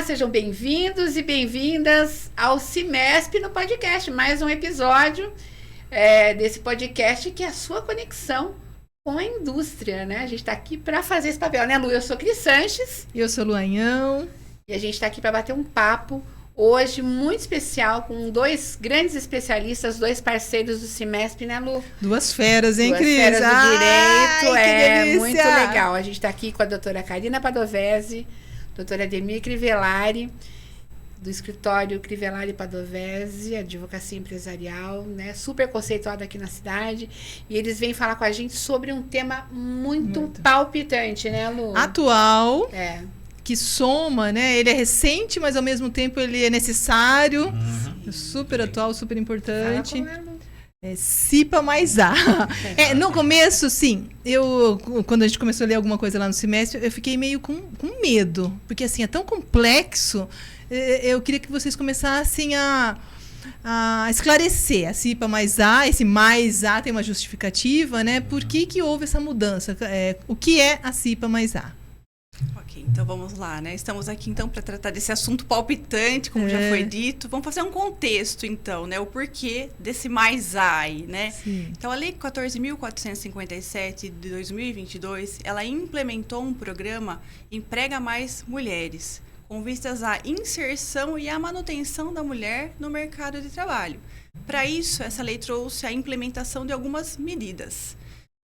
sejam bem-vindos e bem-vindas ao Cimesp no podcast. Mais um episódio desse podcast que é a sua conexão com a indústria, né? A gente está aqui para fazer esse papel, né, Lu? Eu sou Cris Sanches. Eu sou Luanhão. E a gente está aqui para bater um papo hoje muito especial com dois grandes especialistas, dois parceiros do Cimesp, né, Lu? Duas feras, hein, Cris? Duas feras do direito, delícia. Muito legal. A gente está aqui com a doutora Karina Padovese, doutora Ademir Crivellari, do escritório Crivellari Padovese, advocacia empresarial, né? Super conceituado aqui na cidade. E eles vêm falar com a gente sobre um tema muito palpitante, né, Lu? Atual. Que soma, né? Ele é recente, mas ao mesmo tempo ele é necessário. Super atual, super importante. CIPA mais A. No começo, sim, quando a gente começou a ler alguma coisa lá no semestre, eu fiquei meio com medo. Porque, assim, é tão complexo. Eu queria que vocês começassem a esclarecer a CIPA mais A. Esse mais A tem uma justificativa, né? Por que houve essa mudança? O que é a CIPA mais A? Ok, então vamos lá, né? Estamos aqui então para tratar desse assunto palpitante, como já foi dito. Vamos fazer um contexto, então, né? O porquê desse mais AI, né? Sim. Então, a Lei 14.457 de 2022, ela implementou um programa Emprega Mais Mulheres, com vistas à inserção e à manutenção da mulher no mercado de trabalho. Para isso, essa lei trouxe a implementação de algumas medidas,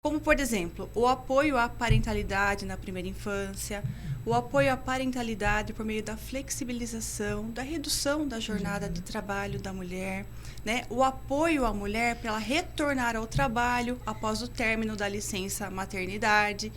como, por exemplo, o apoio à parentalidade na primeira infância, o apoio à parentalidade por meio da flexibilização, da redução da jornada de trabalho da mulher, né? O apoio à mulher para ela retornar ao trabalho após o término da licença maternidade,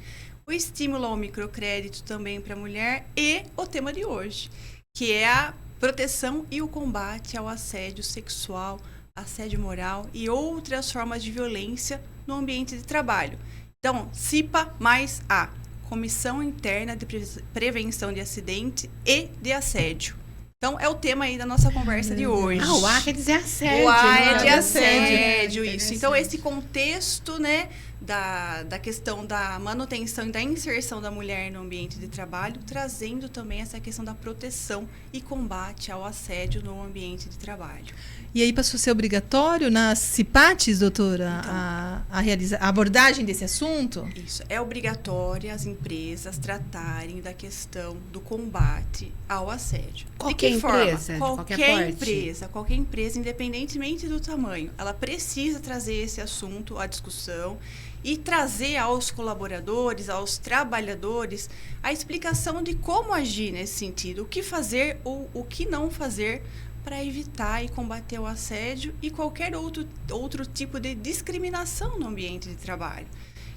o estímulo ao microcrédito também para a mulher e o tema de hoje, que é a proteção e o combate ao assédio sexual, assédio moral e outras formas de violência no ambiente de trabalho. Então, CIPA mais A, Comissão Interna de Prevenção de Acidente e de Assédio. Então, é o tema aí da nossa conversa de hoje. o A quer dizer assédio. O A é né? de assédio, isso. Então, esse contexto, né, da questão da manutenção e da inserção da mulher no ambiente de trabalho, trazendo também essa questão da proteção e combate ao assédio no ambiente de trabalho. E aí passou a ser obrigatório nas CIPATs, doutora, Então, a abordagem desse assunto? Isso. É obrigatório as empresas tratarem da questão do combate ao assédio. Qualquer empresa, de Qualquer empresa, independentemente do tamanho, ela precisa trazer esse assunto à discussão e trazer aos colaboradores, aos trabalhadores, a explicação de como agir nesse sentido, o que fazer ou o que não fazer para evitar e combater o assédio e qualquer outro tipo de discriminação no ambiente de trabalho.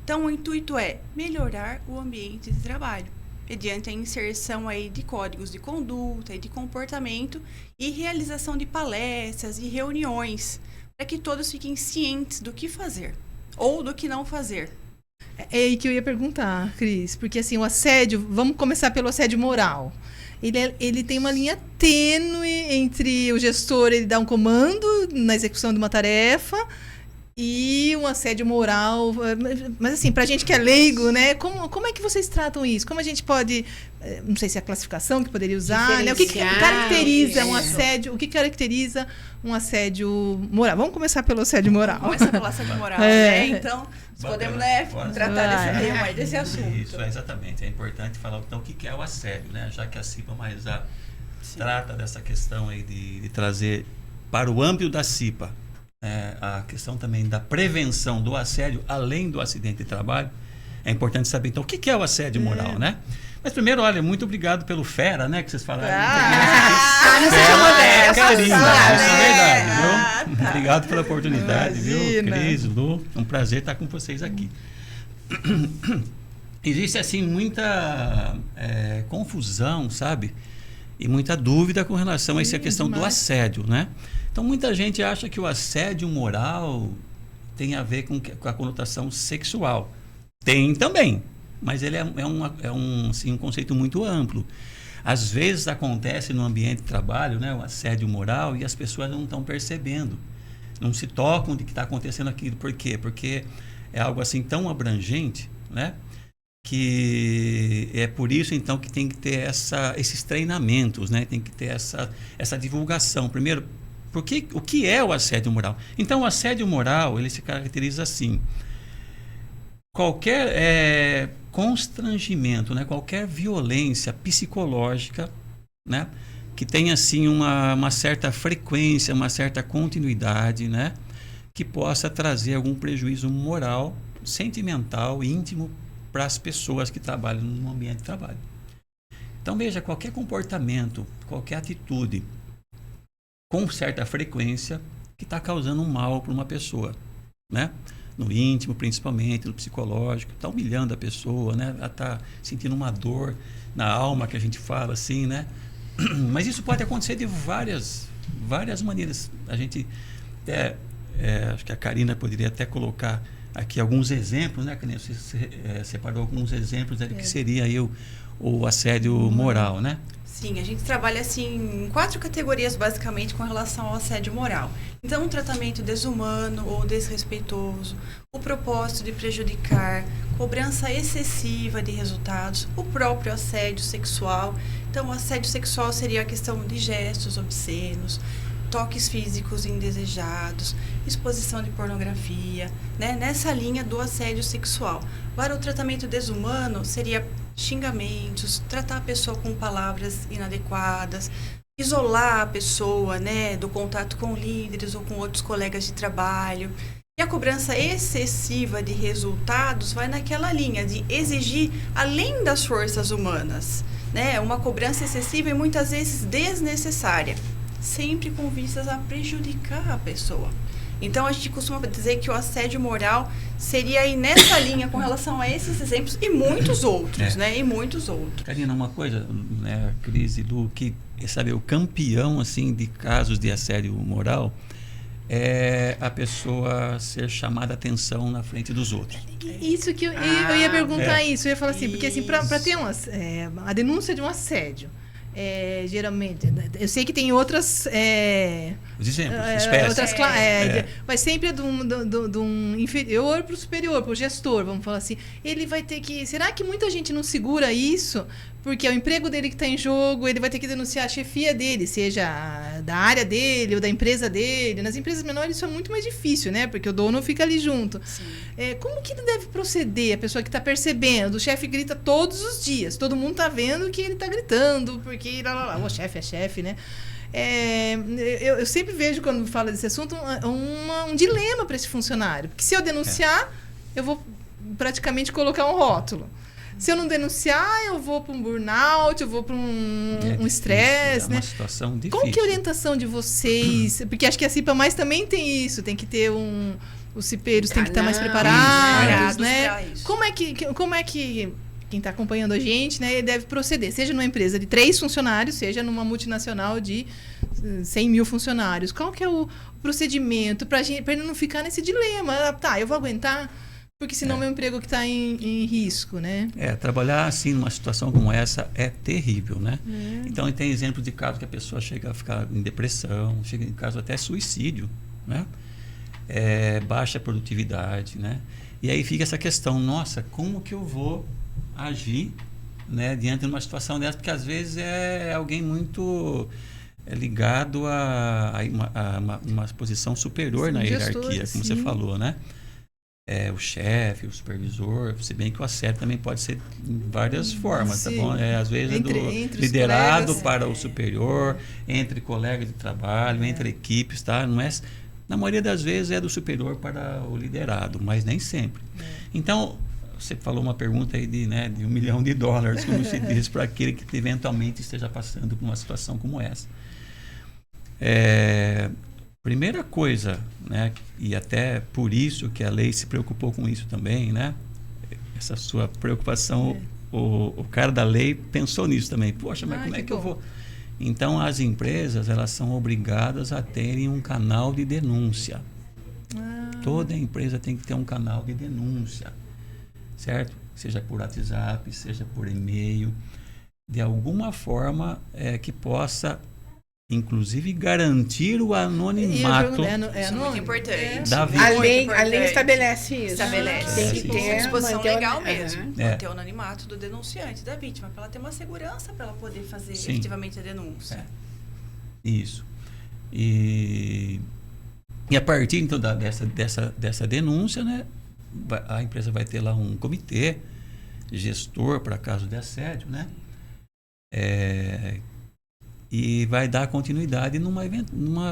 Então, o intuito é melhorar o ambiente de trabalho, mediante a inserção aí de códigos de conduta e de comportamento e realização de palestras e reuniões, para que todos fiquem cientes do que fazer ou do que não fazer. É aí que eu ia perguntar, Cris, porque assim, o assédio, vamos começar pelo assédio moral. Ele tem uma linha tênue entre o gestor, ele dá um comando na execução de uma tarefa, e um assédio moral. Mas assim, pra gente que é leigo, né? Como é que vocês tratam isso? Como a gente pode, não sei se é a classificação que poderia usar, né? O que caracteriza um assédio? O que caracteriza um assédio moral? Vamos começar pelo assédio moral. Vamos começar pelo assédio moral, né? Então, podemos, né, tratar desse tema aí, desse assunto. Isso, exatamente. É importante falar então o que é o assédio, né? Já que a CIPA mais A trata dessa questão aí de trazer para o âmbito da CIPA a questão também da prevenção do assédio, além do acidente de trabalho. É importante saber, então, o que é o assédio moral, né? Mas primeiro, olha, muito obrigado pelo fera, né, que vocês falaram. Não seja modesto. Carinho, isso é verdade, viu? Obrigado pela oportunidade, viu, Cris, Lu? Um prazer estar com vocês aqui. Existe, assim, muita confusão, sabe? E muita dúvida com relação a essa questão do assédio, né? Então, muita gente acha que o assédio moral tem a ver com a conotação sexual. Tem também, mas ele assim, um conceito muito amplo. Às vezes acontece no ambiente de trabalho, né, o assédio moral, e as pessoas não estão percebendo, não se tocam de que está acontecendo aquilo. Por quê? Porque é algo assim tão abrangente, né? que é por isso, então, que tem que ter esses treinamentos, né? Tem que ter essa divulgação. Primeiro, o que é o assédio moral? Então, o assédio moral, ele se caracteriza assim. Qualquer constrangimento, né? Qualquer violência psicológica, né? Que tenha, assim, uma certa frequência, uma certa continuidade, né? Que possa trazer algum prejuízo moral, sentimental, íntimo, para as pessoas que trabalham no ambiente de trabalho. Então, veja, qualquer comportamento, qualquer atitude com certa frequência que está causando um mal para uma pessoa, né? No íntimo, principalmente, no psicológico, está humilhando a pessoa, né? Ela está sentindo uma dor na alma, que a gente fala assim, né? Mas isso pode acontecer de várias maneiras. A gente, acho que a Karina poderia até colocar aqui alguns exemplos, né? Que nem você separou alguns exemplos do que seria aí o assédio moral, né? Sim, a gente trabalha assim em 4 categorias basicamente com relação ao assédio moral. Então, um tratamento desumano ou desrespeitoso, o propósito de prejudicar, cobrança excessiva de resultados, o próprio assédio sexual. Então, o assédio sexual seria a questão de gestos obscenos, toques físicos indesejados, exposição de pornografia, né? Nessa linha do assédio sexual. Agora, o tratamento desumano seria xingamentos, tratar a pessoa com palavras inadequadas, isolar a pessoa, né, do contato com líderes ou com outros colegas de trabalho. E a cobrança excessiva de resultados vai naquela linha de exigir além das forças humanas, né? Uma cobrança excessiva e muitas vezes desnecessária, sempre com vistas a prejudicar a pessoa. Então, a gente costuma dizer que o assédio moral seria aí nessa linha com relação a esses exemplos e muitos outros, né? E muitos outros. Karina, uma coisa, né, Cris e Lu, que, sabe, o campeão, assim, de casos de assédio moral é a pessoa ser chamada a atenção na frente dos outros. Isso que eu ia perguntar isso. Eu ia falar assim, porque assim, para ter a denúncia de um assédio, geralmente, eu sei que tem outras os exemplos, espécies. Mas sempre é de um inferior para o superior, para o gestor, vamos falar assim. Ele vai ter que... Será que muita gente não segura isso? Porque é o emprego dele que está em jogo, ele vai ter que denunciar a chefia dele, seja da área dele ou da empresa dele. Nas empresas menores isso é muito mais difícil, né? Porque o dono fica ali junto. Como que ele deve proceder? A pessoa que está percebendo, o chefe grita todos os dias, todo mundo está vendo que ele está gritando, porque o chefe é chefe, né? Eu sempre vejo, quando fala desse assunto, um dilema para esse funcionário. Porque se eu denunciar, eu vou praticamente colocar um rótulo. Se eu não denunciar, eu vou para um burnout, eu vou para um estresse, né? É uma situação difícil. Qual que é a orientação de vocês? Porque acho que a CIPA Mais também tem isso, tem que ter os cipeiros têm que estar mais preparados, né? Como é que quem está acompanhando a gente, né, ele deve proceder? Seja numa empresa de 3 funcionários, seja numa multinacional de 100 mil funcionários. Qual que é o procedimento para ele não ficar nesse dilema? Eu vou aguentar, porque senão meu emprego que está em risco, né? Trabalhar assim numa situação como essa é terrível, né? Então, tem exemplos de casos que a pessoa chega a ficar em depressão, chega em caso até suicídio, né? Baixa produtividade, né? E aí fica essa questão, nossa, como que eu vou agir, né, diante de uma situação dessa? Porque às vezes é alguém muito ligado a uma posição superior na hierarquia, como você falou, né? O chefe, o supervisor, se bem que o assédio também pode ser em várias formas, tá bom? Às vezes entre liderado colegas, para o superior, entre colegas de trabalho, entre equipes, tá? Não é, na maioria das vezes é do superior para o liderado, mas nem sempre. Então, você falou uma pergunta aí de $1 milhão, como se diz, para aquele que eventualmente esteja passando por uma situação como essa. Primeira coisa, né, e até por isso que a lei se preocupou com isso também, né? Essa sua preocupação, o cara da lei pensou nisso também. Poxa, mas como é que eu vou? Então, as empresas, elas são obrigadas a terem um canal de denúncia. Toda empresa tem que ter um canal de denúncia, certo? Seja por WhatsApp, seja por e-mail, de alguma forma que possa inclusive garantir o anonimato Isso é muito importante. da A vítima. lei estabelece isso. Estabelece. Tem que Com ter disposição manter o- legal mesmo. Aham. Manter o anonimato do denunciante, da vítima, para ela ter uma segurança para ela poder fazer Sim. efetivamente a denúncia. Isso. E a partir então dessa denúncia, né, a empresa vai ter lá um comitê gestor para caso de assédio, né? E vai dar continuidade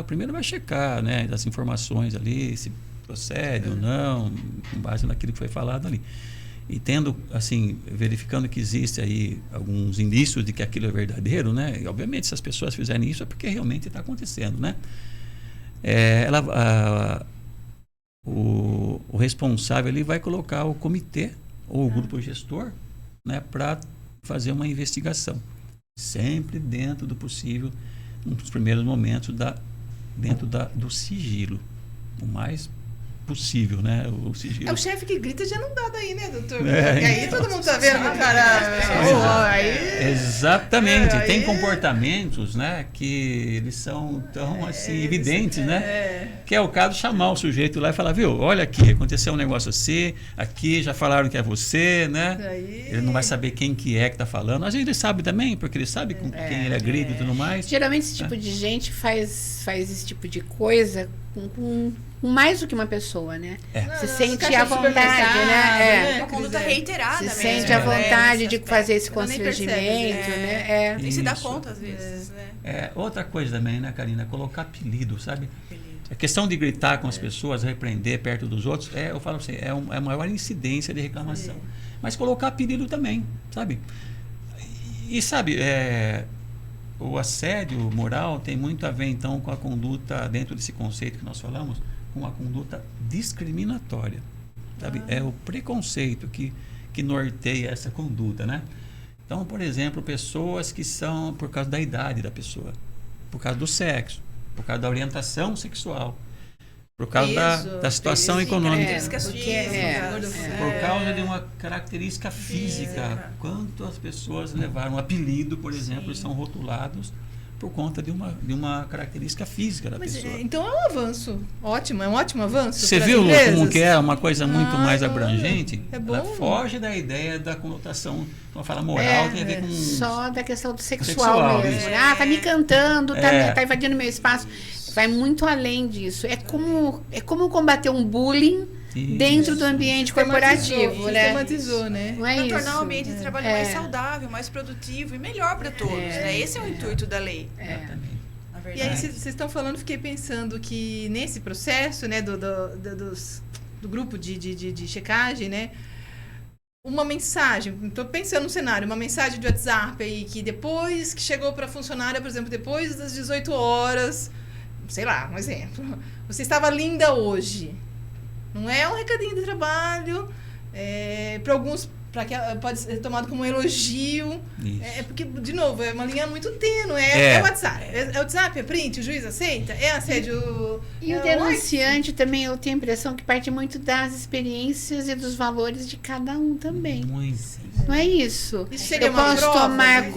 primeiro vai checar, né, as informações ali, se procede ou não, com base naquilo que foi falado ali. E tendo, assim, verificando que existe aí alguns indícios de que aquilo é verdadeiro, né? E, obviamente, se as pessoas fizerem isso é porque realmente está acontecendo, né? O responsável ali vai colocar o comitê ou o grupo gestor, né, para fazer uma investigação. Sempre dentro do possível, nos primeiros momentos, dentro do sigilo. O mais possível, né? O sigilo. É o chefe que grita já não dá daí, né, doutor? Porque É, aí todo mundo tá vendo que o cara... Exatamente. Aí- Tem comportamentos, né, que eles são tão assim evidentes, né? Que é o caso de chamar o sujeito lá e falar, viu, olha aqui, aconteceu um negócio assim, aqui já falaram que é você, né? Aí- Ele não vai saber quem que é que tá falando. Às vezes ele sabe também, porque ele sabe com quem ele agride e tudo mais. Geralmente esse tipo de gente faz esse tipo de coisa com mais do que uma pessoa, né? Se sente caixa à de vontade, supermercado, né? Uma conduta reiterada Se mesmo. sente à vontade de Nesse fazer esse Ela nem percebe, constrangimento, né? E se dá Isso. conta, às vezes, né? Outra coisa também, né, Karina? Colocar apelido, sabe? A questão de gritar com as pessoas, repreender perto dos outros, eu falo assim, é a maior incidência de reclamação. Mas colocar apelido também, sabe? E sabe, o assédio moral tem muito a ver, então, com a conduta, dentro desse conceito que nós falamos, com a conduta discriminatória, sabe? É o preconceito que norteia essa conduta, né? Então, por exemplo, pessoas que são por causa da idade da pessoa, por causa do sexo, por causa da orientação sexual, por causa da situação econômica, Características físicas. por causa de uma característica física. Quantas pessoas levaram um apelido, por exemplo, e são rotulados por conta de uma característica física da pessoa. Então é um avanço ótimo, é um ótimo avanço. Você pras viu empresas. como que é uma coisa muito mais não, abrangente? é bom. Ela foge da ideia da conotação, quando fala moral, tem a ver com... Só da questão do sexual Sexual, mesmo. isso. Ah, tá me cantando, tá invadindo meu espaço. Vai muito além disso. É como combater um bullying Isso. dentro do ambiente corporativo, né? Sistematizou, né? Não é Para isso. tornar o ambiente de trabalho mais saudável, mais produtivo e melhor para todos, né? Esse é o intuito da lei. Exatamente. Na E verdade. aí, vocês estão falando, fiquei pensando que nesse processo, né, do grupo de checagem, né, uma mensagem, estou pensando no cenário, uma mensagem de WhatsApp aí, que depois que chegou para a funcionária, por exemplo, depois das 18 horas, sei lá, um exemplo, você estava linda hoje. Não é um recadinho de trabalho, para alguns... pode ser tomado como um elogio. Isso. Porque, de novo, é uma linha muito tênue. É WhatsApp. É WhatsApp, é print, o juiz aceita? É assédio. E o denunciante também, eu tenho a impressão que parte muito das experiências e dos valores de cada um também. Muito. Não é isso? Isso seria Eu uma posso prova, tomar né?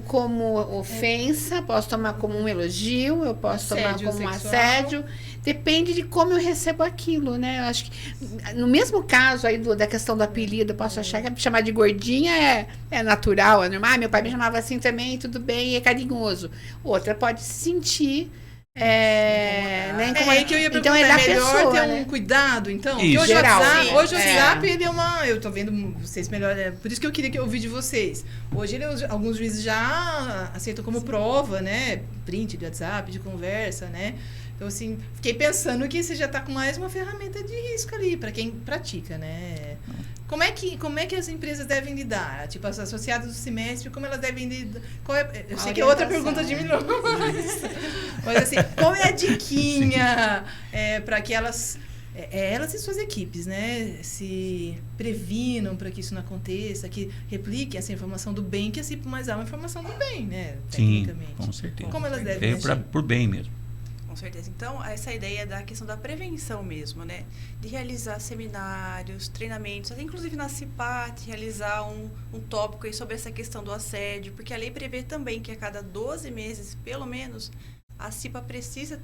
como ofensa, posso tomar como um elogio, eu posso tomar Assédio como um sexual. assédio. Depende de como eu recebo aquilo, né? Eu acho que no mesmo caso aí da questão do apelido, eu posso achar que me chamar de gordinha é natural, é normal. Meu pai me chamava assim também, tudo bem, é carinhoso. Outra pode se sentir né, É que eu ia então perguntar, é da melhor pessoa, ter né? um cuidado, então. Isso. Porque Geral, hoje o sim. WhatsApp, ele é uma... Eu tô vendo vocês melhor... por isso que eu queria ouvir de vocês. Hoje, alguns juízes já aceitam como prova, né? Print de WhatsApp, de conversa, né? Então, assim, fiquei pensando que você já tá com mais uma ferramenta de risco ali, para quem pratica, né? Como é que as empresas devem lidar? Tipo, as associadas do semestre, como elas devem lidar? Eu sei que é outra pergunta de milhões. Mas, assim, qual é a diquinha para que elas e suas equipes, né, se previnam para que isso não aconteça, que repliquem essa informação do bem, que assim, mas há uma informação do bem, né, Sim, tecnicamente. com certeza. Como elas devem Veio agir? por bem mesmo. Com certeza. Então, essa ideia da questão da prevenção mesmo, né? De realizar seminários, treinamentos, até inclusive na CIPAT, realizar um tópico aí sobre essa questão do assédio, porque a lei prevê também que a cada 12 meses, pelo menos, a CIPA precisa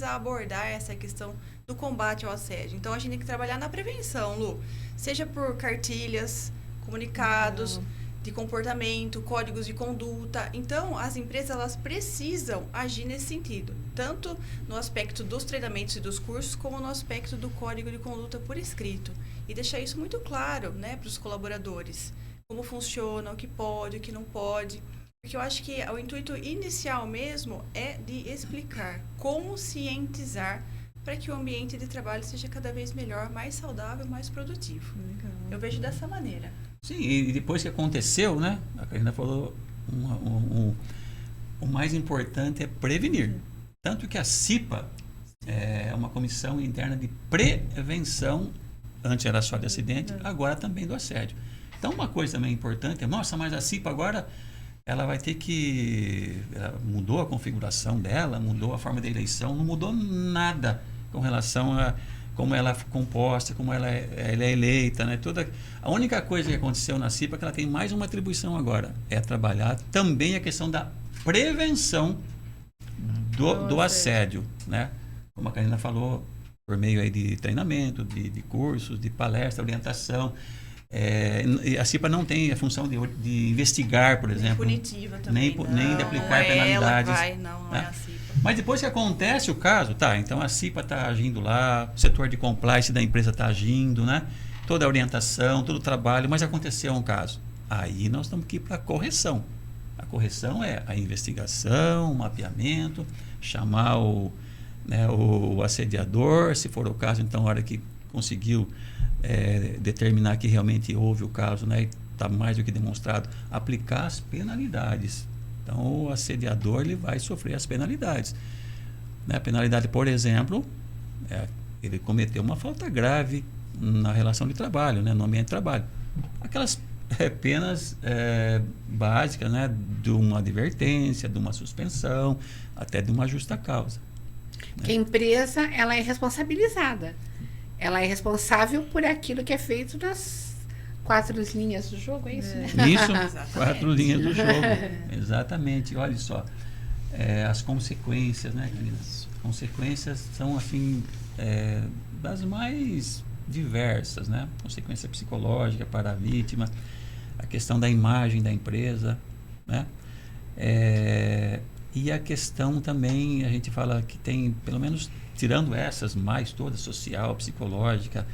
abordar essa questão do combate ao assédio. Então, a gente tem que trabalhar na prevenção, Lu. Seja por cartilhas, comunicados de comportamento, códigos de conduta. Então, as empresas elas precisam agir nesse sentido, tanto no aspecto dos treinamentos e dos cursos, como no aspecto do código de conduta por escrito. E deixar isso muito claro, né, para os colaboradores. Como funciona, o que pode, o que não pode. Porque eu acho que o intuito inicial mesmo é de explicar, conscientizar, para que o ambiente de trabalho seja cada vez melhor, mais saudável, mais produtivo. Legal. Eu vejo dessa maneira. Sim, e depois que aconteceu, né? A Karina falou, o mais importante é prevenir. Tanto que a CIPA é uma comissão interna de prevenção, antes era só de acidente, agora também do assédio. Então, uma coisa também importante é, nossa, mas a CIPA agora, ela vai ter que... Ela mudou a configuração dela, mudou a forma de eleição, não mudou nada com relação a como ela é composta, como ela é eleita, né? A única coisa que aconteceu na CIPA é que ela tem mais uma atribuição agora, é trabalhar também a questão da prevenção do assédio, né? Como a Karina falou, por meio aí de treinamento, de cursos, de palestra, orientação. A CIPA não tem a função de investigar, por exemplo. Punitiva também. Nem de aplicar penalidades. Não é a CIPA. Mas depois que acontece o caso, tá, então a CIPA está agindo lá, o setor de compliance da empresa está agindo, né? Toda a orientação, todo o trabalho, mas aconteceu um caso. Aí nós temos que ir para a correção. A correção é a investigação, o mapeamento, chamar o assediador, se for o caso, então, na hora que conseguiu determinar que realmente houve o caso, né, está mais do que demonstrado, aplicar as penalidades. Então, o assediador ele vai sofrer as penalidades. Né? A penalidade, por exemplo, ele cometeu uma falta grave na relação de trabalho, né, no ambiente de trabalho. Aquelas penas básicas, né, de uma advertência, de uma suspensão, até de uma justa causa. Que a empresa ela é responsabilizada. Ela é responsável por aquilo que é feito nas 4 linhas do jogo, é isso, né? Isso, 4 linhas do jogo. Exatamente. Olha só, as consequências, né, Karina? As consequências são, assim, das mais diversas, né? Consequência psicológica para a vítima, a questão da imagem da empresa, né? E a questão também, a gente fala que tem, pelo menos, tirando essas mais todas, social, psicológica,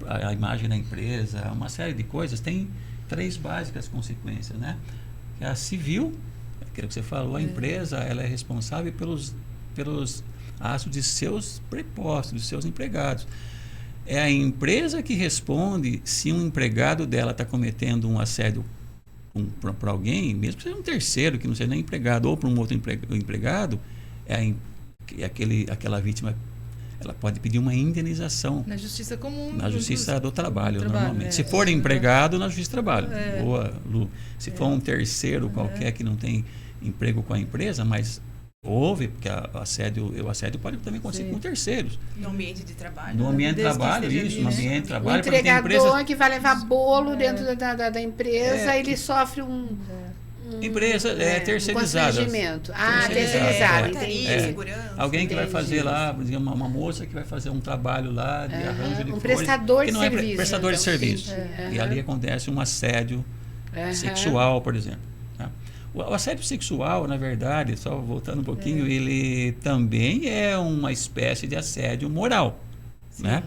a imagem da empresa, uma série de coisas, tem 3 básicas consequências, né? A civil, aquilo que você falou, a empresa, ela é responsável pelos atos de seus prepostos, de seus empregados. É a empresa que responde se um empregado dela está cometendo um assédio para alguém, mesmo que seja um terceiro, que não seja nem empregado, ou para um outro empregado, aquela vítima, ela pode pedir uma indenização. Na justiça comum. Na justiça do trabalho, normalmente. Se for empregado, na justiça do trabalho. Boa, Lu. Se for um terceiro qualquer que não tem emprego com a empresa, mas houve, porque o assédio pode também acontecer com terceiros. No ambiente de trabalho. No ambiente de trabalho, isso, no ambiente de trabalho. O entregador que vai levar bolo dentro da empresa, ele sofre empresa terceirizada. Constrangimento. Terceirizado, entendi. Alguém que vai fazer lá, digamos, uma moça que vai fazer um trabalho lá de arranjo de flores. Prestador de serviço. Que não é prestador de serviço. E ali acontece um assédio sexual, por exemplo. O assédio sexual, na verdade, só voltando um pouquinho, ele também é uma espécie de assédio moral, né?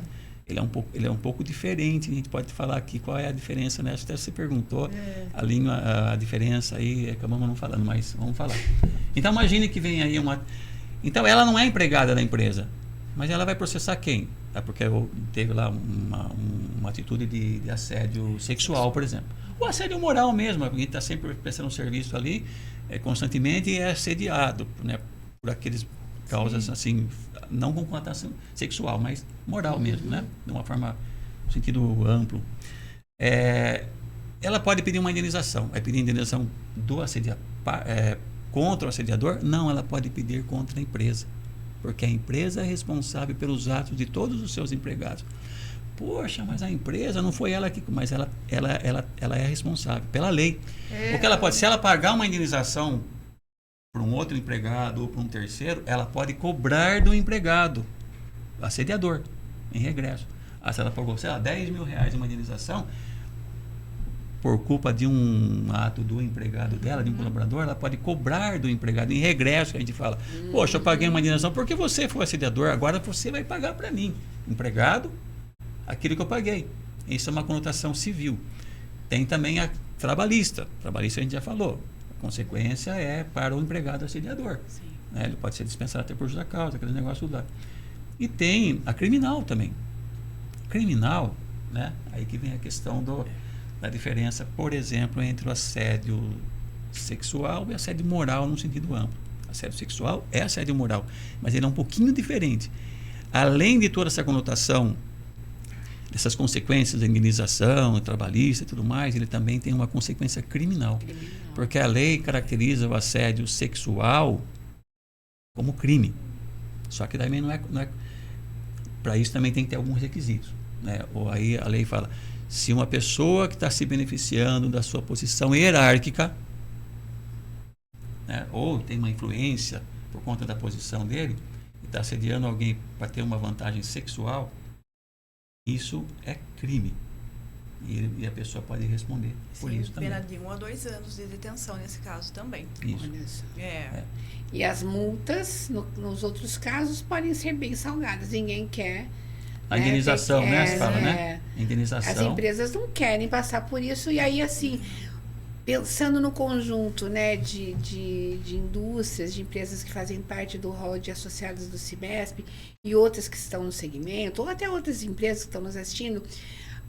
Ele é um pouco diferente. A gente pode falar aqui qual é a diferença, né? Até você perguntou a diferença aí, acabamos não falando, mas vamos falar. Então, imagine que vem aí Então, ela não é empregada da empresa, mas ela vai processar quem? Porque teve lá uma atitude de assédio sexual, por exemplo. O assédio moral mesmo, alguém está sempre prestando um serviço ali, constantemente, e é assediado, né, por aqueles causas assim, não com conotação sexual, mas moral mesmo, né, de uma forma, no sentido amplo. Ela pode pedir uma indenização. Vai pedir indenização do contra o assediador? Não, ela pode pedir contra a empresa, porque a empresa é responsável pelos atos de todos os seus empregados. Poxa, mas a empresa não foi ela que... Mas ela é responsável pela lei. Porque ela pode, se ela pagar uma indenização para um outro empregado ou para um terceiro, ela pode cobrar do empregado, assediador, em regresso. Se ela pagou, sei lá, R$10 mil de uma indenização, por culpa de um ato do empregado dela, de um colaborador, ela pode cobrar do empregado em regresso, que a gente fala, poxa, eu paguei uma indenização porque você foi assediador, agora você vai pagar para mim, empregado, aquilo que eu paguei. Isso é uma conotação civil. Tem também a trabalhista. Trabalhista a gente já falou. A consequência é para o empregado assediador. Né? Ele pode ser dispensado até por justa causa, aquele negócio lá. E tem a criminal também. Criminal, né? Aí que vem a questão da diferença, por exemplo, entre o assédio sexual e assédio moral no sentido amplo. Assédio sexual é assédio moral, mas ele é um pouquinho diferente. Além de toda essa conotação, dessas consequências da indenização, trabalhista e tudo mais, ele também tem uma consequência criminal. Porque a lei caracteriza o assédio sexual como crime. Só que também não é para isso também tem que ter alguns requisitos. Né? Ou aí a lei fala, se uma pessoa que está se beneficiando da sua posição hierárquica, né, ou tem uma influência por conta da posição dele, e está assediando alguém para ter uma vantagem sexual, isso é crime. E a pessoa pode responder por isso também. Pena de 1 a 2 anos de detenção nesse caso também. Isso. E as multas, nos outros casos, podem ser bem salgadas. Ninguém quer. A indenização, né? Você fala, né? Indenização. As empresas não querem passar por isso. E aí, assim, pensando no conjunto, né, de indústrias, de empresas que fazem parte do rol de associados do CIMESP e outras que estão no segmento, ou até outras empresas que estão nos assistindo,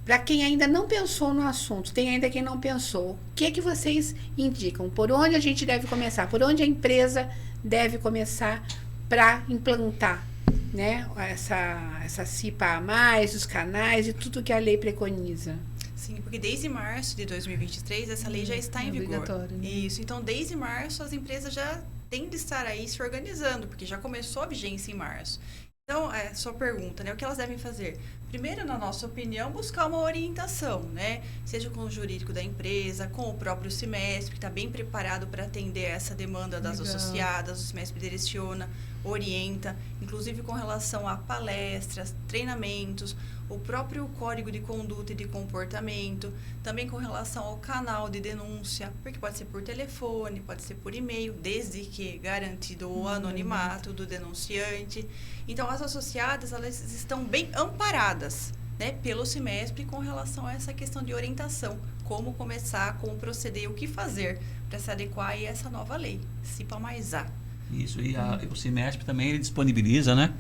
para quem ainda não pensou no assunto, tem ainda quem não pensou, o que vocês indicam? Por onde a gente deve começar? Por onde a empresa deve começar para implantar, né, essa CIPA a mais, os canais e tudo que a lei preconiza? Sim, porque desde março de 2023 essa lei já está em vigor. Né? Isso, então desde março as empresas já têm de estar aí se organizando, porque já começou a vigência em março. Então, sua pergunta, né? O que elas devem fazer? Primeiro, na nossa opinião, buscar uma orientação, né? Seja com o jurídico da empresa, com o próprio CIMESP, que está bem preparado para atender essa demanda das associadas. O CIMESP direciona, orienta, inclusive com relação a palestras, treinamentos, o próprio código de conduta e de comportamento, também com relação ao canal de denúncia, porque pode ser por telefone, pode ser por e-mail, desde que garantido o anonimato do denunciante. Então, as associadas, elas estão bem amparadas, né, pelo CIMESP com relação a essa questão de orientação, como começar, como proceder, o que fazer para se adequar a essa nova lei, CIPA mais A. Isso, e o CIMESP também ele disponibiliza, né?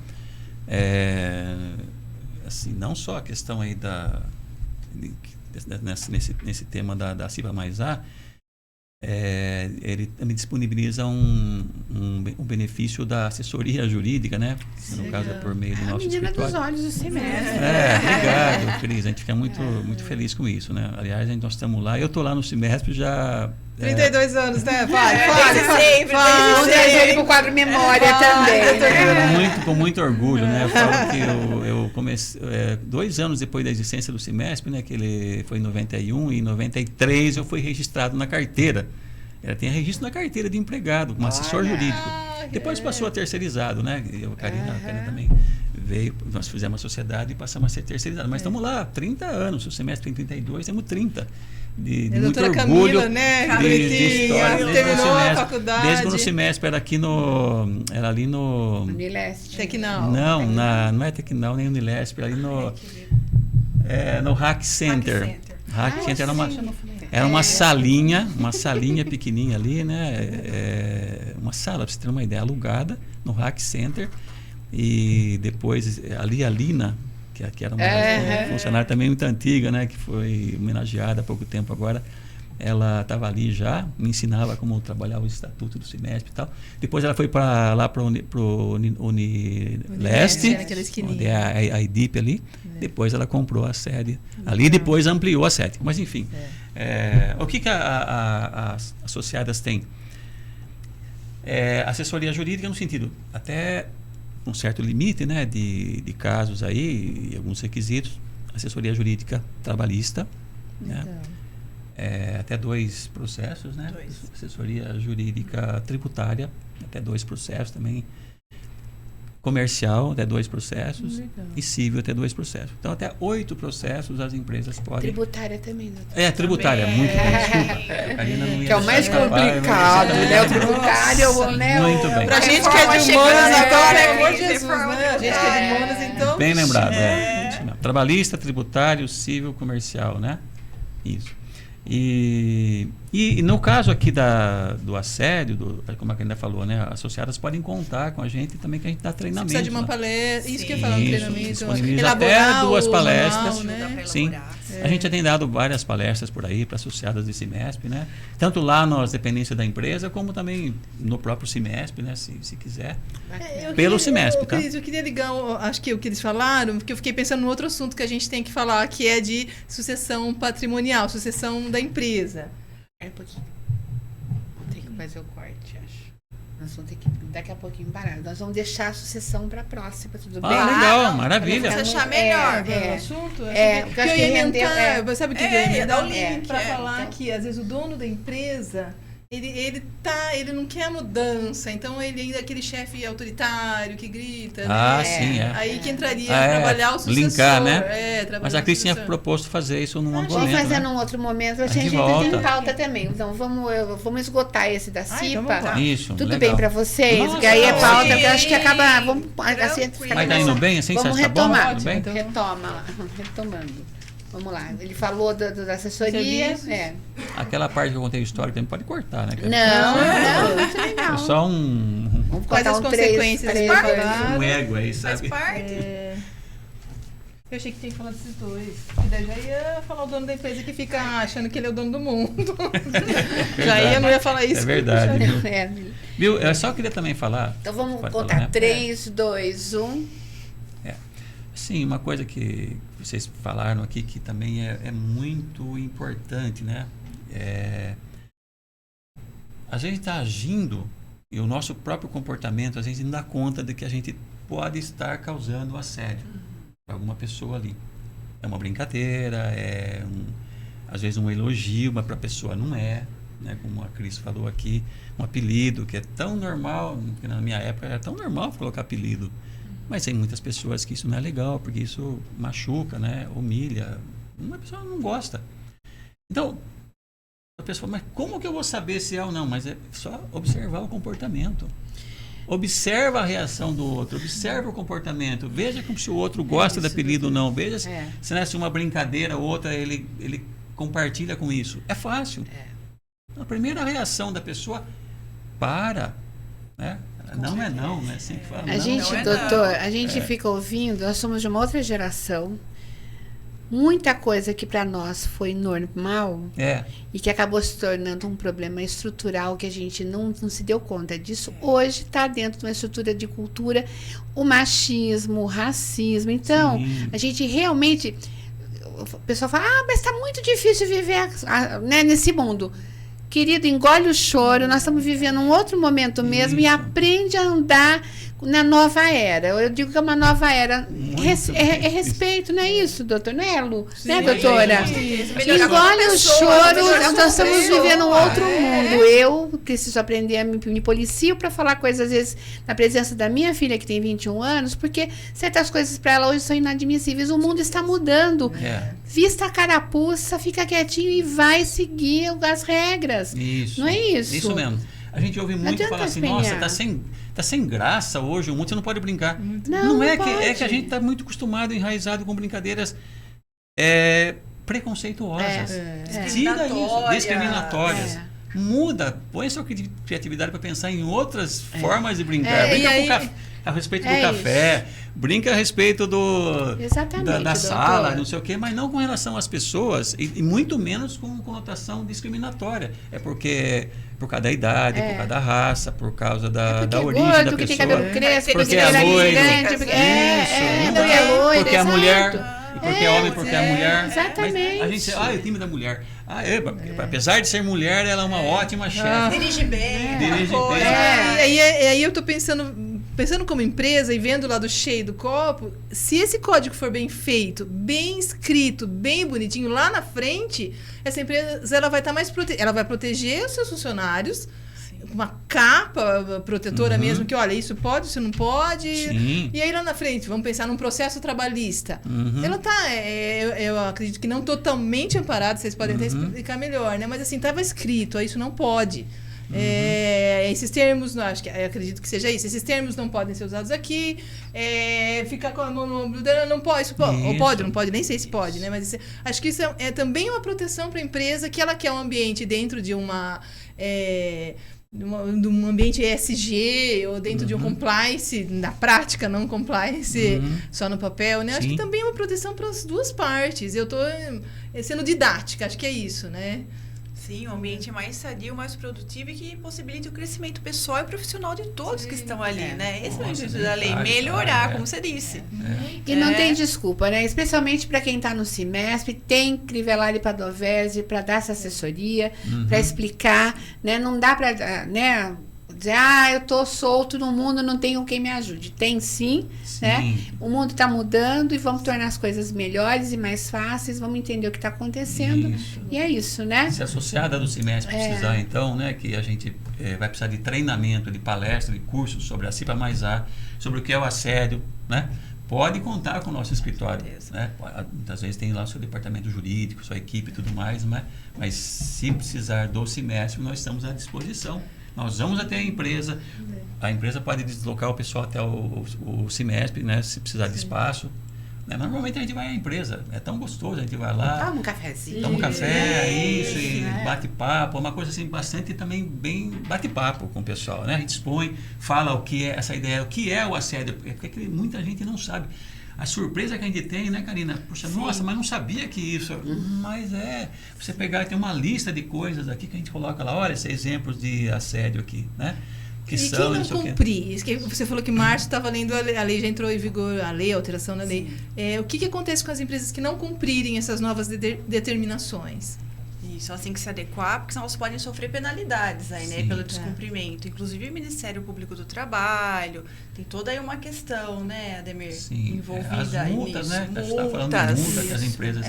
Assim, não só a questão aí nesse tema da CIPA mais A, ele também disponibiliza um benefício da assessoria jurídica, né? No caso é por meio do nosso menina escritório. dos olhos do CIMESP. Obrigado, Cris. A gente fica muito feliz com isso, né? Aliás, nós estamos lá. Eu estou lá no CIMESP já... 32 anos, né? Fale. Vamos trazer ele para o quadro memória também. Né? Com muito orgulho, né? Eu falo que eu comecei 2 anos depois da existência do CIMESP, né? Que ele foi em 91 e em 93 eu fui registrado na carteira. Ela tem registro na carteira de empregado, como assessor jurídico. Depois passou a terceirizado, né? A Karina também veio, nós fizemos uma sociedade e passamos a ser terceirizado. Mas estamos lá, 30 anos, o semestre tem 32, temos 30. De muito orgulho, Camila, né? de história. Terminou a faculdade. Desde quando o semestre era ali no... Unileste. Tecnal. Não é Tecnal nem Unilesp, era ali no Hack Center. Hack Center era uma salinha pequenininha ali, né? Uma sala, para você ter uma ideia, alugada no Hack Center. E depois ali a Lina, que era uma funcionária também muito antiga, né? Que foi homenageada há pouco tempo agora. Ela estava ali já, me ensinava como trabalhar o estatuto do CIMESP e tal. Depois ela foi para o Unileste, onde é a IDIP ali. Depois ela comprou a sede ali, depois ampliou a sede. Mas enfim, o que as associadas têm? Assessoria jurídica no sentido, até um certo limite, né, de casos aí, e alguns requisitos, assessoria jurídica trabalhista, né? até 2 processos, né? 2. Assessoria jurídica tributária, até 2 processos também. Comercial, até 2 processos. Legal. E civil, até 2 processos. Então, até 8 processos as empresas podem... Tributária também, doutor. Tributária, Também. muito bem, desculpa. A Karina não ia Que é o mais deixar escapar, complicado, mas- né? O tributário, né? Muito bem. Pra gente que é Reforma de chegando humanas, então, agora, pelo amor de Cris, Jesus, reforma né? A gente que é de humanas, então... Bem lembrado, Isso mesmo. Trabalhista, tributário, civil, comercial, né? Isso. E no caso aqui do assédio, como a Karina falou, né? Associadas podem contar com a gente também, que a gente dá Se treinamento. precisa de uma né? palestra, isso que eu ia Sim. falar, um Isso, treinamento, disponibiliza elaborar até 2 o palestras. manual, Ajuda né? pra Sim. elaborar. A gente tem dado várias palestras por aí para associadas de Cimesp, né? Tanto lá nas dependências da empresa, como também no próprio Cimesp, né? Se quiser. Pelo Cimesp, tá? Cris, eu queria ligar, acho que o que eles falaram, porque eu fiquei pensando no outro assunto que a gente tem que falar, que é de sucessão patrimonial, sucessão da empresa. Um pouquinho. Tem que fazer o corte, acho. Nós vamos ter que, daqui a pouquinho, parar. Nós vamos deixar a sucessão para a próxima, tudo bem? Legal, não, maravilha. Você achar melhor. O assunto? porque eu acho que rendeu. Sabe o que É, eu ia ia dar emendar? o link, Pra é. falar Então. que às vezes o dono da empresa ele não quer mudança, então ele ainda é aquele chefe autoritário que grita, né? Sim, é. Aí que entraria Ah, é. trabalhar o sucessor. Linkar, né? Trabalhar Mas a o Cris tinha sucessor. proposto fazer isso num outro Vamos momento, fazer né? num outro momento. A A gente gente tem volta. pauta também. Então, vamos esgotar esse da então CIPA. vamos lá. Isso, Tudo legal. bem pra vocês? Nossa, Que aí é pauta, sim. que eu acho que acaba. Vamos, assim, Tranquilo. Mas tá indo bem assim? Vamos Você acha que tá bom? retomar. Tudo bem? Então- Retoma lá. Retomando. Vamos lá. Ele falou da assessoria. Serviços. Aquela parte que eu contei a história também pode cortar, né? Não, Foi não. só um Vamos Quais contar as um três, consequências três, desse dois, falar? um ego aí, Faz sabe? parte. Eu achei que tinha que falar desses dois. E daí já ia falar o dono da empresa que fica achando que ele é o dono do mundo. Já ia, não ia falar isso. É verdade, viu? É. Viu? Eu só queria também falar... Então vamos Pode contar. falar, né? 3, 2, 1. Sim, uma coisa que vocês falaram aqui que também é muito importante, né? A gente está agindo e o nosso próprio comportamento, a gente não dá conta de que a gente pode estar causando assédio para alguma pessoa ali. É uma brincadeira, às vezes um elogio, mas para a pessoa não é, né? Como a Cris falou aqui, um apelido que é tão normal, que na minha época era tão normal colocar apelido. Mas tem muitas pessoas que isso não é legal, porque isso machuca, né? Humilha. Uma pessoa não gosta. Então, a pessoa fala, mas como que eu vou saber se é ou não? Mas é só observar o comportamento. Observa a reação do outro, observa o comportamento. Veja como se o outro gosta do apelido ou não. Veja se é uma brincadeira ou outra, ele compartilha com isso. É fácil. A primeira reação da pessoa, né? Não é não, né? Assim que fala. A Não, gente, não é doutor, a gente fica ouvindo, nós somos de uma outra geração. Muita coisa que para nós foi normal e que acabou se tornando um problema estrutural que a gente não se deu conta disso. Hoje está dentro de uma estrutura de cultura, o machismo, o racismo. Então, Sim. a gente realmente... O pessoal fala, mas está muito difícil viver né, nesse mundo. Querido, engole o choro, nós estamos vivendo um outro momento mesmo e aprende a andar na nova era. Eu digo que é uma nova era. É respeito, não é isso, doutor? Não é, Lu? Sim, né, doutora? Engole o choro, nós estamos vivendo um outro mundo. Eu preciso aprender a me policio para falar coisas, às vezes, na presença da minha filha, que tem 21 anos, porque certas coisas para ela hoje são inadmissíveis. O mundo está mudando. Vista a carapuça, fica quietinho e vai seguir as regras. Isso. Não é isso? Isso mesmo. A gente ouve muito falar assim, nossa, tá sem graça hoje, o mundo você não pode brincar. Não é que a gente está muito acostumado, enraizado com brincadeiras preconceituosas. Tira isso, discriminatórias. Muda, põe sua criatividade para pensar em outras formas de brincar. Brinca a respeito do café, brinca a respeito da sala, doutor. não sei o quê, mas não com relação às pessoas e muito menos com conotação discriminatória. É porque por causa da idade, por causa da raça, por causa da origem gordo, da que tem pessoa. cabelo crespo, porque é loiro. grande, Porque é mulher. exato. Porque é homem, porque é mulher. Exatamente. Mas a gente é o time da mulher. Apesar de ser mulher, ela é uma ótima chefe. Dirige bem. Dirige bem. E aí eu tô pensando, pensando como empresa e vendo o lado cheio do copo, se esse código for bem feito, bem escrito, bem bonitinho, lá na frente, essa empresa ela vai estar mais ela vai proteger os seus funcionários, uma capa protetora mesmo, que olha, isso pode, isso não pode. Sim. E aí lá na frente, vamos pensar num processo trabalhista. Ela tá, eu acredito que não totalmente amparada, vocês podem até explicar melhor, né? Mas assim, estava escrito, isso não pode. Esses termos, acho que acredito que seja isso. Esses termos não podem ser usados aqui. Ficar com a mão no ombro dela, não pode. Isso pode, ou pode, não pode, nem sei se pode, né? Mas acho que isso é também uma proteção para a empresa, que ela quer um ambiente dentro de de um ambiente ESG ou dentro de um compliance, na prática, não compliance só no papel, né? Acho que também é uma proteção para as duas partes. Eu estou sendo didática, acho que é isso, né? Sim, um ambiente mais sadio, mais produtivo e que possibilite o crescimento pessoal e profissional de todos que estão ali, né? Esse é o intuito da lei, melhorar, como você disse. E não tem desculpa, né? Especialmente para quem está no Cimesp, tem Crivellari Padovese para dar essa assessoria, para explicar, né? Não dá para, né, dizer, eu tô solto no mundo, não tenho quem me ajude. Tem sim, né? O mundo está mudando e vamos tornar as coisas melhores e mais fáceis, vamos entender o que está acontecendo. Isso. E é isso, né? Se associada do Cimesp precisar, então, né, que a gente vai precisar de treinamento, de palestra, de cursos sobre a CIPA mais A, sobre o que é o assédio, né? Pode contar com o nosso escritório, né? Muitas vezes tem lá o seu departamento jurídico, sua equipe e tudo mais, né? Mas se precisar do Cimesp, nós estamos à disposição. Nós vamos até a empresa pode deslocar o pessoal até o Cimesp, né, se precisar de espaço. Né? Normalmente a gente vai à empresa, é tão gostoso, a gente vai lá. Toma um cafezinho. Toma um café, e bate papo, uma coisa assim, bastante também bem bate papo com o pessoal. Né? A gente expõe, fala o que é essa ideia, o que é o assédio, porque muita gente não sabe. A surpresa que a gente tem, né, Karina? Puxa, nossa, mas não sabia que isso... Mas você pegar, tem uma lista de coisas aqui que a gente coloca lá, olha, esses exemplos de assédio aqui, né? Que e quem não cumprir? Você falou que em março estava lendo a lei, já entrou em vigor a alteração da lei. O que acontece com as empresas que não cumprirem essas novas determinações? Isso, elas têm que se adequar, porque senão elas podem sofrer penalidades aí, né, pelo descumprimento. Inclusive o Ministério Público do Trabalho, tem toda aí uma questão, né, Ademir, envolvida as multas, nisso. Né? Você está falando de multas que as empresas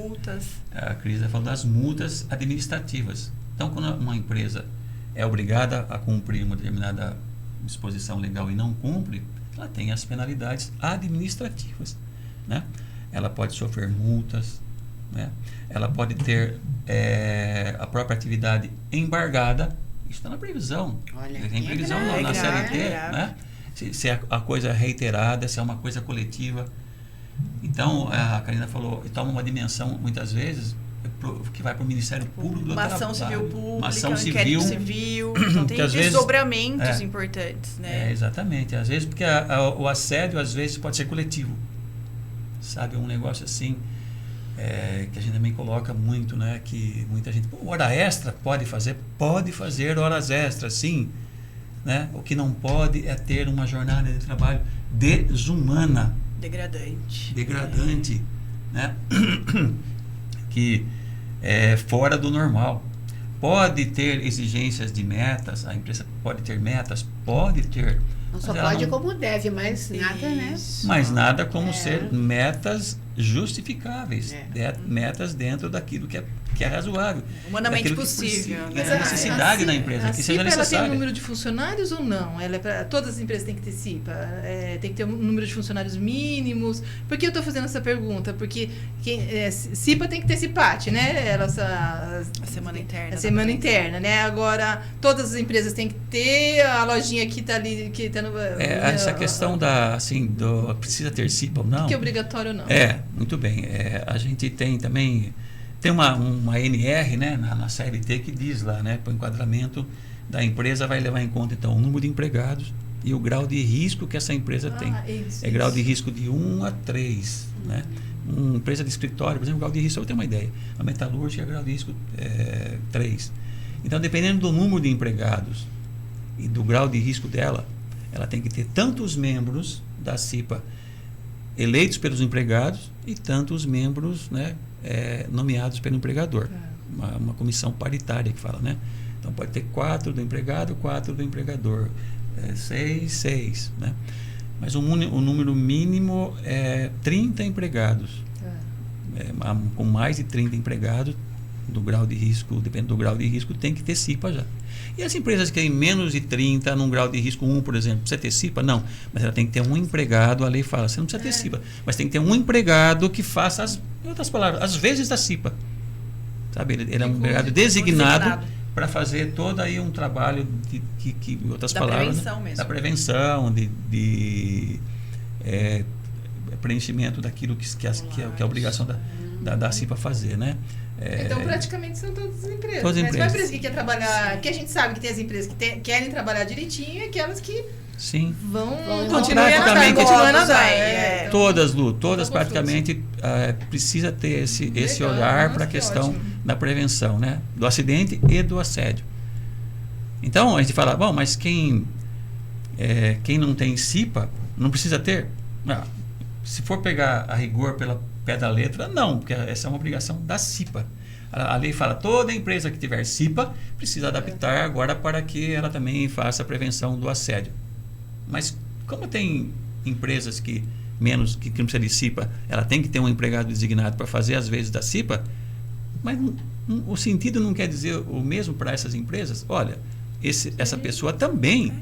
multas. A Cris está falando das multas administrativas. Então, quando uma empresa é obrigada a cumprir uma determinada disposição legal e não cumpre, ela tem as penalidades administrativas, né? Ela pode sofrer multas, né? Ela pode ter a própria atividade embargada. Isso está na previsão. Olha, tem previsão na CLT, né? Se a coisa é reiterada, se é uma coisa coletiva. Então, a Karina falou, toma uma dimensão, muitas vezes, que vai para o Ministério Público do Trabalho. Uma ação civil pública, uma ação inquérito civil. Então, tem desdobramentos importantes, né? Exatamente. Às vezes, porque o assédio, às vezes, pode ser coletivo. Sabe, um negócio assim... que a gente também coloca muito, né? Que muita gente, hora extra pode fazer horas extras, sim, né? O que não pode é ter uma jornada de trabalho desumana, degradante, né? Que é fora do normal. Pode ter exigências de metas, a empresa pode ter metas, pode ter. Não só pode como deve, mas nada, né? Mas nada como ser metas justificáveis, metas dentro daquilo que é razoável, humanamente possível. Mas a necessidade da empresa, que seja necessária. Ela tem um número de funcionários ou não? Todas as empresas têm que ter CIPA? Tem que ter um número de funcionários mínimos? Por que eu estou fazendo essa pergunta? Porque CIPA tem que ter CIPAT, né? A semana interna. A semana interna, né? Agora, todas as empresas têm que ter, a lojinha que está ali... Que tá no, essa questão precisa ter CIPA ou não? Que é obrigatório ou não? Muito bem. A gente tem também... Tem uma NR, né, na CLT que diz lá, né, para o enquadramento da empresa vai levar em conta, então, o número de empregados e o grau de risco que essa empresa tem. Grau de risco de 1 a 3. Né? Uma empresa de escritório, por exemplo, grau de risco, eu tenho uma ideia. A metalúrgica é grau de risco 3. Então, dependendo do número de empregados e do grau de risco dela, ela tem que ter tantos membros da CIPA eleitos pelos empregados e tantos membros, né, nomeados pelo empregador. Uma comissão paritária que fala, né? Então pode ter 4 do empregado, 4 do empregador. 6, né? Mas o número mínimo é 30 empregados. Com mais de 30 empregados, do grau de risco, depende do grau de risco, tem que ter CIPA já. E as empresas que têm menos de 30, num grau de risco 1, por exemplo, precisa ter CIPA? Não. Mas ela tem que ter um empregado, a lei fala, você não precisa ter CIPA, mas tem que ter um empregado que faça, em outras palavras, às vezes da CIPA. Sabe? Ele é um empregado designado para fazer todo aí um trabalho que outras palavras, prevenção mesmo. Da prevenção, de preenchimento daquilo que é a obrigação da CIPA fazer, né? Então, praticamente são todas as empresas. Todas as né? empresas. Uma empresa que quer trabalhar, que a gente sabe que tem as empresas que querem trabalhar direitinho e aquelas que Sim. vão praticamente continuando a dar. então, Todas, Lu, todas praticamente precisa ter esse olhar para a questão da prevenção, né? Do acidente e do assédio. Então, a gente fala, bom, mas quem não tem CIPA, não precisa ter? Se for pegar a rigor pela pé da letra, não, porque essa é uma obrigação da CIPA. A lei fala, toda empresa que tiver CIPA precisa adaptar agora para que ela também faça a prevenção do assédio. Mas como tem empresas que não precisa de CIPA, ela tem que ter um empregado designado para fazer às vezes da CIPA, mas o sentido não quer dizer o mesmo para essas empresas. Olha, essa pessoa também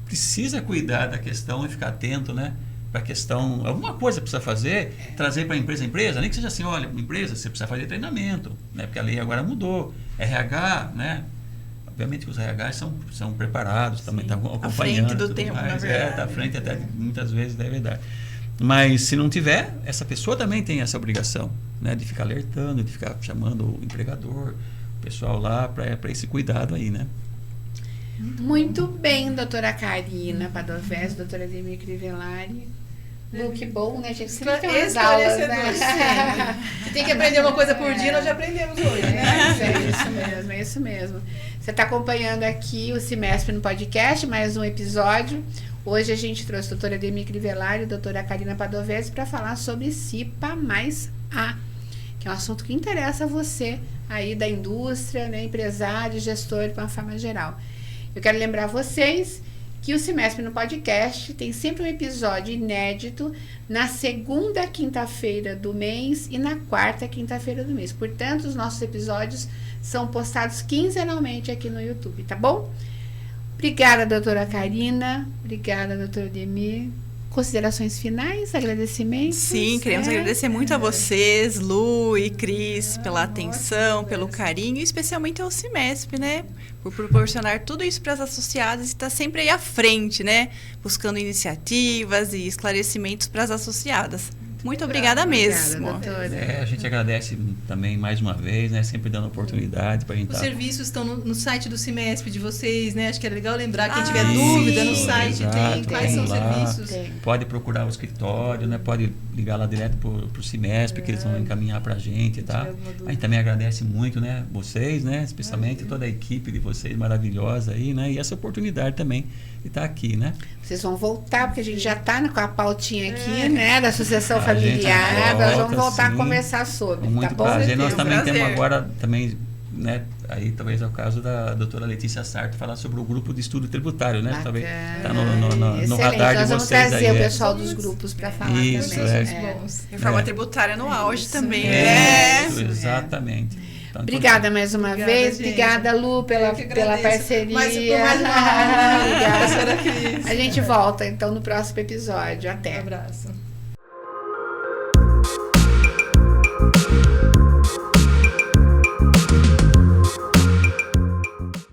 precisa cuidar da questão e ficar atento, né? Para a questão, alguma coisa precisa fazer, trazer para a empresa, nem que seja assim, olha, empresa, você precisa fazer treinamento, né? Porque a lei agora mudou, RH, né? Obviamente que os RH são preparados, também estão acompanhando. À frente do tempo, na verdade. Está à frente até, muitas vezes, é verdade. Mas se não tiver, essa pessoa também tem essa obrigação, né? De ficar alertando, de ficar chamando o empregador, o pessoal lá, para esse cuidado aí, né? Muito bem, doutora Karina Padovese, doutora Ademir Crivellari. Que bom, né, gente? Sempre tem umas aulas, né? Se tem que aprender uma coisa por dia, nós já aprendemos hoje, né? É isso mesmo. Você está acompanhando aqui o Cimesp no podcast, mais um episódio. Hoje a gente trouxe a doutora Ademir Crivellari e a doutora Karina Padovese para falar sobre CIPA mais A, que é um assunto que interessa a você aí da indústria, né, empresário, gestor, de uma forma geral. Eu quero lembrar vocês que o Cimesp no podcast tem sempre um episódio inédito na segunda quinta-feira do mês e na quarta quinta-feira do mês. Portanto, os nossos episódios são postados quinzenalmente aqui no YouTube, tá bom? Obrigada, doutora Karina. Obrigada, doutora Ademir. Considerações finais, agradecimentos? Sim, queremos agradecer muito a vocês, Lu e Cris, pela atenção, pelo carinho, e especialmente ao Cimesp, né? Por proporcionar tudo isso para as associadas e estar sempre aí à frente, né? Buscando iniciativas e esclarecimentos para as associadas. Muito obrigada mesmo. Doutora. A gente agradece também mais uma vez, né? Sempre dando oportunidade para a gente. Os serviços estão no site do Cimesp de vocês, né? Acho que é legal lembrar. Quem tiver dúvida no site tem. Quais são os serviços? Pode procurar o escritório, né? Pode ligar lá direto para o Cimesp, que eles vão encaminhar para a gente, tá? A gente também agradece muito, né? Vocês, né? Especialmente toda a equipe de vocês maravilhosa aí, né? E essa oportunidade também de estar aqui, né? Vocês vão voltar, porque a gente já está com a pautinha aqui, né? Da Associação Familiar. Nós vamos voltar a conversar sobre. Com muito tá bom? prazer. Nós também temos agora, também, né? Aí talvez é o caso da doutora Letícia Sarto falar sobre o grupo de estudo tributário, né? Talvez está no radar de vocês. Nós vamos trazer o pessoal dos grupos para falar isso, também. Reforma tributária no auge também, Isso, exatamente. Então, obrigada mais uma vez. Gente. Obrigada, Lu, pela parceria. Mais uma Obrigada. A gente volta, então, no próximo episódio. Até. Um abraço.